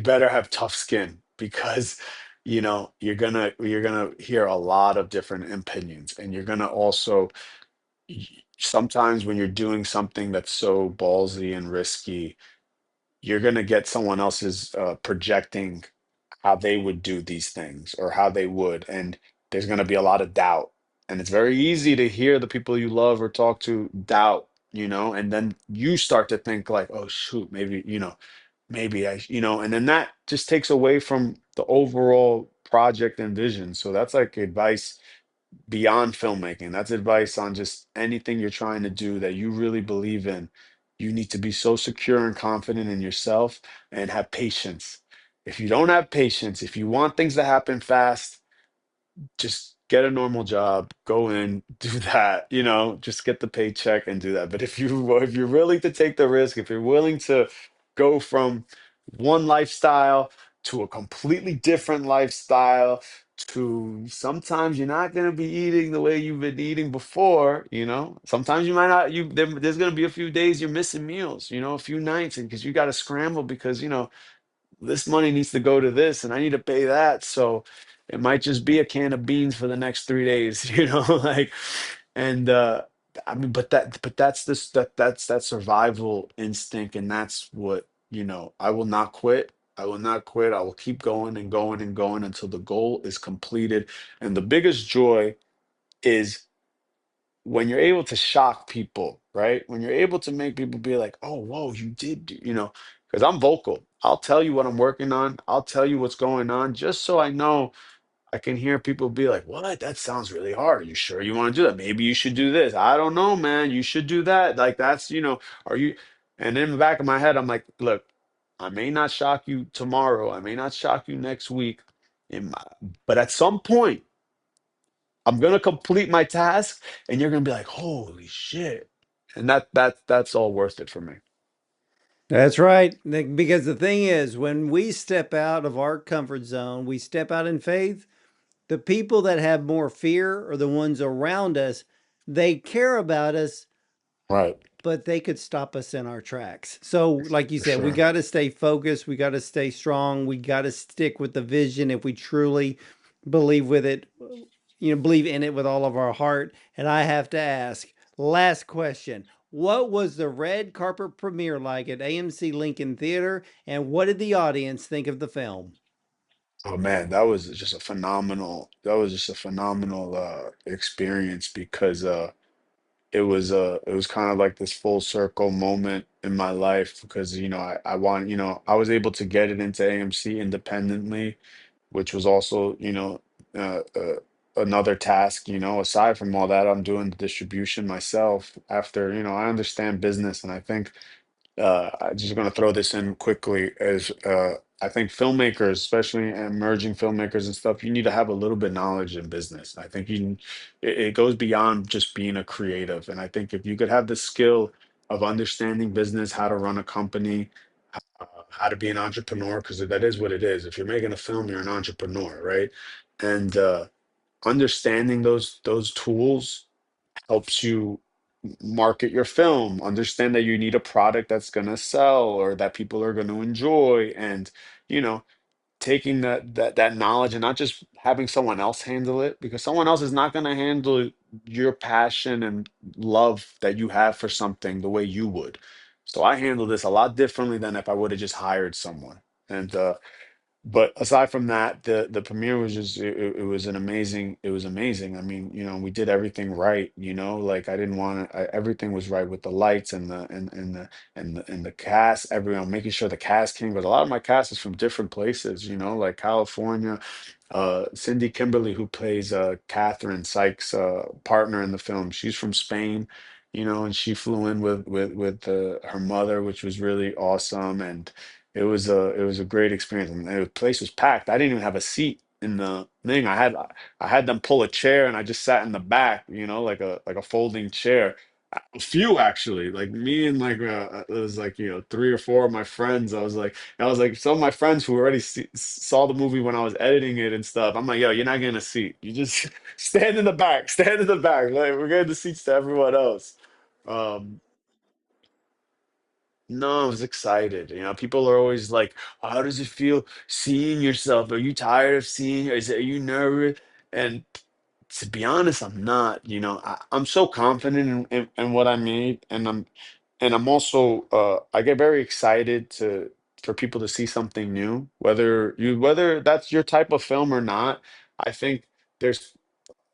better have tough skin, because you're gonna hear a lot of different opinions, and you're gonna also sometimes when you're doing something that's so ballsy and risky, you're going to get someone else's projecting how they would do these things or how they would. And there's going to be a lot of doubt. And it's very easy to hear the people you love or talk to doubt, and then you start to think like, oh, shoot, maybe, maybe and then that just takes away from the overall project and vision. So that's like advice beyond filmmaking. That's advice on just anything you're trying to do that you really believe in. You need to be so secure and confident in yourself and have patience. If you don't have patience, if you want things to happen fast, just get a normal job, go in, do that, just get the paycheck and do that. But if you're willing to take the risk, if you're willing to go from one lifestyle to a completely different lifestyle, to sometimes you're not going to be eating the way you've been eating before, sometimes you might not there's going to be a few days you're missing meals, a few nights, and because you got to scramble because this money needs to go to this and I need to pay that. So it might just be a can of beans for the next 3 days, like, and I mean, but that's this that's that survival instinct, and that's what, I will not quit. I will not quit. I will keep going and going and going until the goal is completed. And the biggest joy is when you're able to shock people, right? When you're able to make people be like, "Oh, whoa, you did," because I'm vocal. I'll tell you what I'm working on. I'll tell you what's going on, just so I know I can hear people be like, "What? That sounds really hard. Are you sure you want to do that? Maybe you should do this. I don't know, man. You should do that." Like that's, are you? And in the back of my head, I'm like, "Look, I may not shock you tomorrow. I may not shock you next week, in my, but at some point." I'm gonna complete my task, and you're gonna be like, "Holy shit!" And that's all worth it for me. That's right. Because the thing is, when we step out of our comfort zone, we step out in faith. The people that have more fear are the ones around us. They care about us, Right, but they could stop us in our tracks. So, like you for said, we sure. got to stay focused. We got to stay strong. We got to stick with the vision if we truly believe with it, believe in it with all of our heart. And I have to ask, last question. What was the red carpet premiere like at AMC Lincoln Theater, and what did the audience think of the film? Oh man, that was just a phenomenal experience because it was kind of like this full circle moment in my life because I was able to get it into AMC independently, which was also, another task, aside from all that, I'm doing the distribution myself after, I understand business. And I think, I'm just going to throw this in quickly as, I think filmmakers, especially emerging filmmakers and stuff, you need to have a little bit knowledge in business. I think it goes beyond just being a creative. And I think if you could have the skill of understanding business, how to run a company, how to be an entrepreneur, because that is what it is. If you're making a film, you're an entrepreneur, right? And understanding those tools helps you market your film, understand that you need a product that's going to sell or that people are going to enjoy, and you know taking that knowledge and not just having someone else handle it, because someone else is not going to handle your passion and love that you have for something the way you would. So I handle this a lot differently than if I would have just hired someone. And but aside from that, the premiere was just it was amazing. I mean, we did everything right, like I didn't want to, everything was right with the lights and the cast, everyone making sure the cast came, but a lot of my cast is from different places, like California. Cindy Kimberly, who plays Catherine Sykes' partner in the film, she's from Spain, and she flew in with her mother, which was really awesome. And it was a great experience. And the place was packed. I didn't even have a seat in the thing. I had them pull a chair, and I just sat in the back, like a folding chair. A few actually, like me and like it was like three or four of my friends. I was like some of my friends who already saw the movie when I was editing it and stuff. I'm like, yo, you're not getting a seat. You just stand in the back. Stand in the back. Like we're getting the seats to everyone else. Um, no, I was excited. People are always like, "How does it feel seeing yourself? Are you tired of seeing? Are you nervous?" And To be honest, I'm not. I'm so confident in what I made, and I'm also I get very excited to for people to see something new, whether that's your type of film or not. I think there's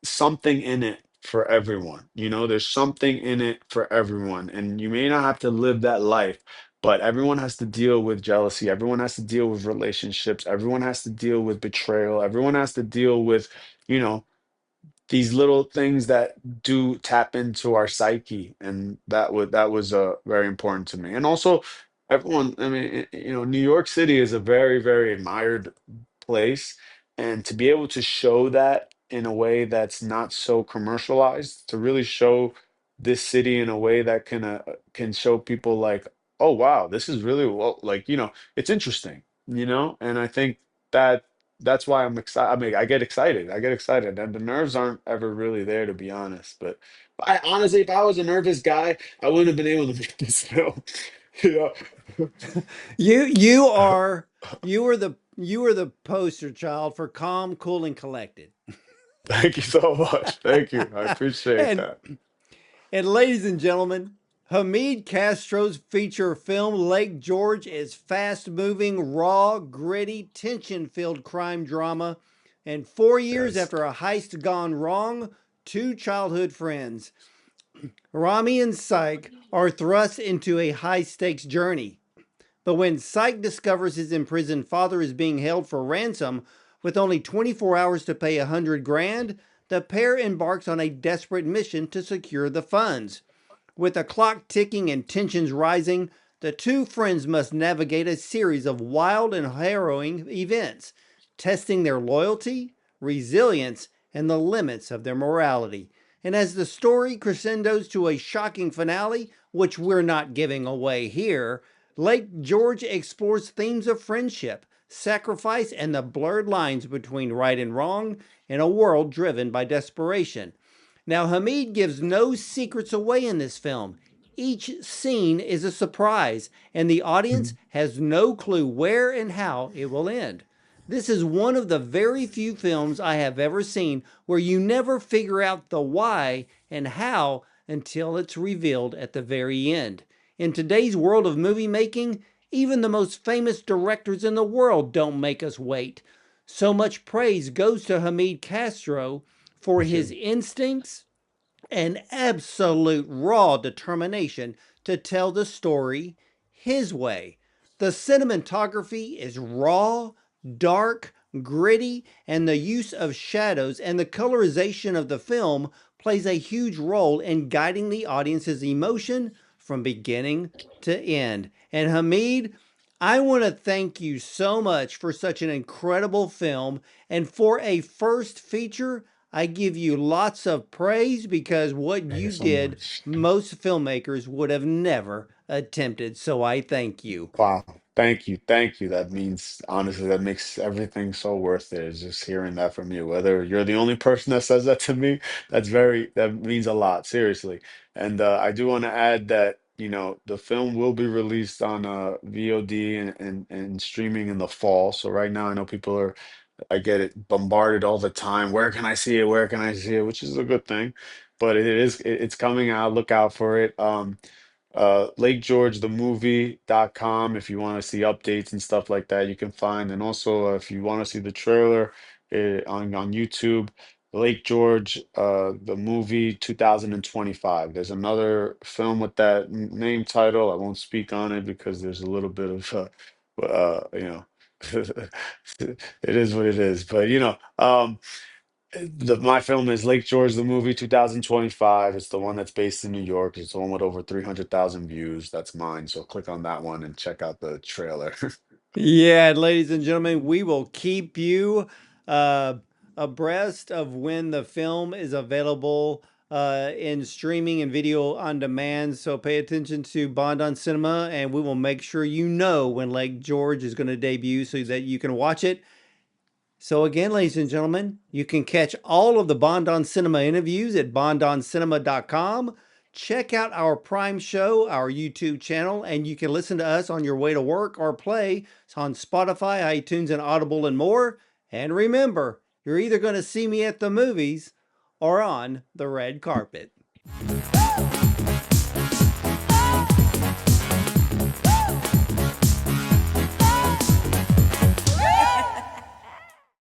something in it for everyone. There's something in it for everyone. And you may not have to live that life, but everyone has to deal with jealousy. Everyone has to deal with relationships. Everyone has to deal with betrayal. Everyone has to deal with, you know, these little things that do tap into our psyche, and that was very important to me. And also, everyone, I mean, New York City is a very, very admired place, and to be able to show that in a way that's not so commercialized, to really show this city in a way that can show people like, oh wow, this is really well, like, it's interesting, and I think that that's why I'm excited. I mean, I get excited. I get excited, and the nerves aren't ever really there, to be honest. But I honestly, if I was a nervous guy, I wouldn't have been able to make this film. You know. You you are you are the poster child for calm, cool, and collected. Thank you so much. Thank you. I appreciate and that. and ladies and gentlemen, Hamid Castro's feature film Lake George is fast-moving, raw, gritty, tension-filled crime drama. And 4 years Yes. after a heist gone wrong, two childhood friends, Rami and Syke, are thrust into a high-stakes journey. But when Syke discovers his imprisoned father is being held for ransom with only 24 hours to pay 100 grand, the pair embarks on a desperate mission to secure the funds. With the clock ticking and tensions rising, the two friends must navigate a series of wild and harrowing events, testing their loyalty, resilience, and the limits of their morality. And as the story crescendos to a shocking finale, which we're not giving away here, Lake George explores themes of friendship, sacrifice, and the blurred lines between right and wrong in a world driven by desperation. Now, Hamid gives no secrets away in this film. Each scene is a surprise, and the audience Mhm. has no clue where and how it will end. This is one of the very few films I have ever seen where you never figure out the why and how until it's revealed at the very end. In today's world of movie making, even the most famous directors in the world don't make us wait. So much praise goes to Hamid Castro for Thank his you. instincts and absolute raw determination to tell the story his way. The cinematography is raw, dark, gritty, and the use of shadows and the colorization of the film plays a huge role in guiding the audience's emotion from beginning to end. And Hamid, I want to thank you so much for such an incredible film. And for a first feature, I give you lots of praise because what Thank you you so did, much. most filmmakers would have never attempted. So I thank you. Wow. Thank you. Thank you. That means, honestly, that makes everything so worth it. Is just hearing that from you. Whether you're the only person that says that to me, that means a lot, seriously. And I do want to add that, the film will be released on VOD and streaming in the fall. So right now, I know I get it bombarded all the time. Where can I see it? Where can I see it? Which is a good thing, but it's coming out. Look out for it. LakeGeorgeTheMovie.com if you want to see updates and stuff like that, you can find. And also, if you want to see the trailer on YouTube, Lake George, the movie 2025. There's another film with that name title. I won't speak on it because there's a little bit of, it is what it is. But my film is Lake George, the movie 2025. It's the one that's based in New York. It's the one with over 300,000 views. That's mine. So click on that one and check out the trailer. Yeah, ladies and gentlemen, we will keep you uh, abreast of when the film is available in streaming and video on demand. So pay attention to Bond on Cinema, and we will make sure you know when Lake George is going to debut so that you can watch it. So again, ladies and gentlemen, you can catch all of the Bond on Cinema interviews at bondoncinema.com. Check out our Prime show, our YouTube channel, and you can listen to us on your way to work or play on Spotify, iTunes, and Audible and more. And remember, you're either going to see me at the movies or on the red carpet.